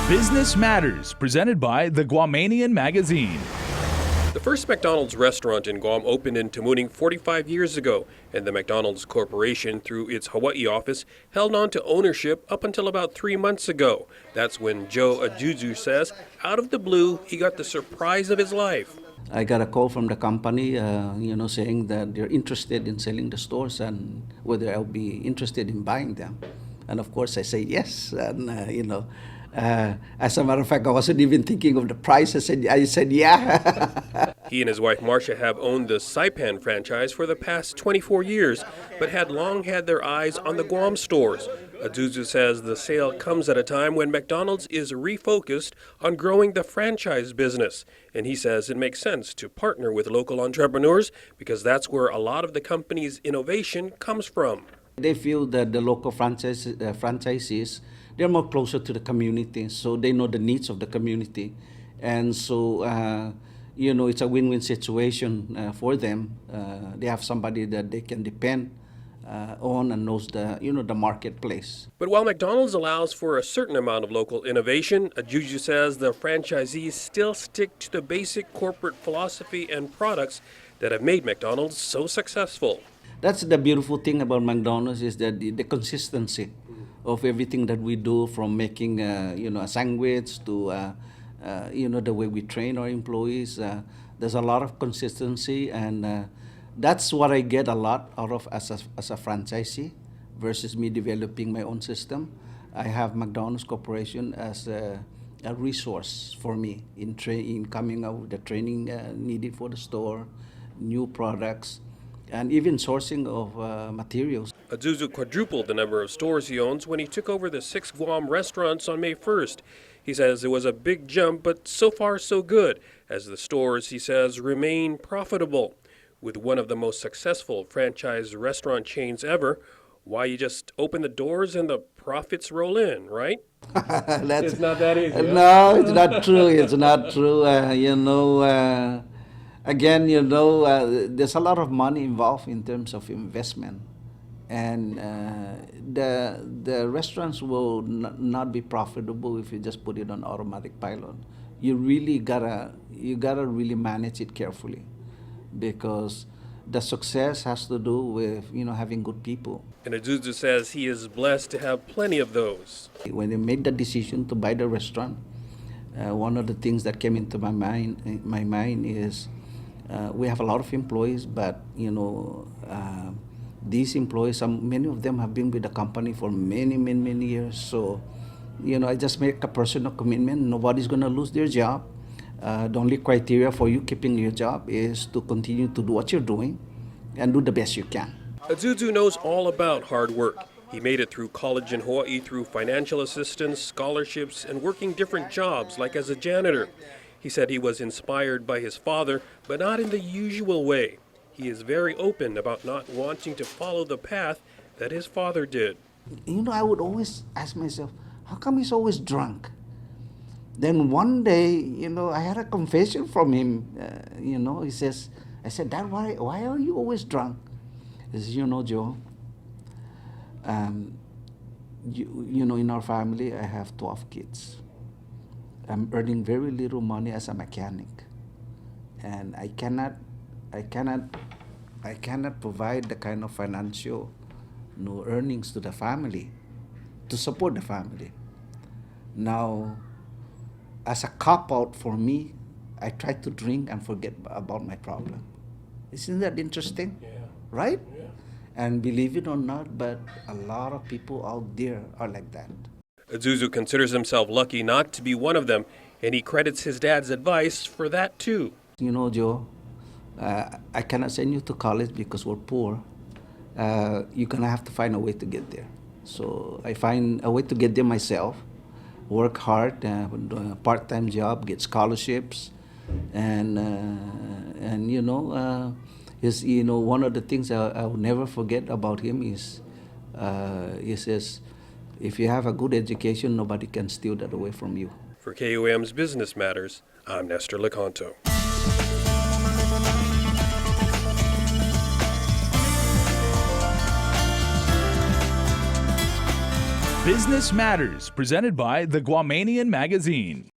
Business Matters, presented by the Guamanian Magazine. The first McDonald's restaurant in Guam opened in Tamuning 45 years ago, and the McDonald's Corporation, through its Hawaii office, held on to ownership up until about 3 months ago. That's when Joe Ayuyu says, out of the blue, he got the surprise of his life. I got a call from the company, saying that they're interested in selling the stores and whether I'll be interested in buying them. And of course, I say yes. And as a matter of fact, I wasn't even thinking of the price. I said yeah. He and his wife Marcia have owned the Saipan franchise for the past 24 years, but had long had their eyes on the Guam stores. Ayuyu says the sale comes at a time when McDonald's is refocused on growing the franchise business. And he says it makes sense to partner with local entrepreneurs because that's where a lot of the company's innovation comes from. They feel that the local franchisees, they're more closer to the community, so they know the needs of the community. And so, it's a win-win situation for them. They have somebody that they can depend on and knows the marketplace. But while McDonald's allows for a certain amount of local innovation, Ayuyu says the franchisees still stick to the basic corporate philosophy and products that have made McDonald's so successful. That's the beautiful thing about McDonald's is that the consistency of everything that we do, from making a sandwich to the way we train our employees. There's a lot of consistency, and that's what I get a lot out of as a franchisee versus me developing my own system. I have McDonald's Corporation as a resource for me in coming up with the training needed for the store, new products, and even sourcing of materials. Ayuyu quadrupled the number of stores he owns when he took over the 6 Guam restaurants on May 1st. He says it was a big jump, but so far so good, as the stores, he says, remain profitable. With one of the most successful franchise restaurant chains ever, why you just open the doors and the profits roll in, right? It's not that easy. No, it's not true. It's not true. Again, there's a lot of money involved in terms of investment, and the restaurants will not be profitable if you just put it on automatic pilot. You gotta really manage it carefully, because the success has to do with having good people. And Ayuyu says he is blessed to have plenty of those. When they made the decision to buy the restaurant, one of the things that came into my mind is. We have a lot of employees, but these employees, many of them have been with the company for many years. So, I just make a personal commitment. Nobody's going to lose their job. The only criteria for you keeping your job is to continue to do what you're doing and do the best you can. Ayuyu knows all about hard work. He made it through college in Hawaii through financial assistance, scholarships, and working different jobs, like as a janitor. He said he was inspired by his father, but not in the usual way. He is very open about not wanting to follow the path that his father did. I would always ask myself, how come he's always drunk? Then one day, I had a confession from him. He says, I said, Dad, why are you always drunk? He says, Joe, in our family, I have 12 kids. I'm earning very little money as a mechanic, and I cannot provide the kind of financial earnings to the family to support the family. Now, as a cop-out for me, I try to drink and forget about my problem. Isn't that interesting? Yeah. Right? Yeah. And believe it or not, but a lot of people out there are like that. Ayuyu considers himself lucky not to be one of them, and he credits his dad's advice for that too. Joe, I cannot send you to college because we're poor. You're going to have to find a way to get there. So I find a way to get there myself, work hard, do a part-time job, get scholarships, and one of the things I will never forget about him is he says, if you have a good education, nobody can steal that away from you. For KUM's Business Matters, I'm Nestor Lecanto. Business Matters, presented by the Guamanian Magazine.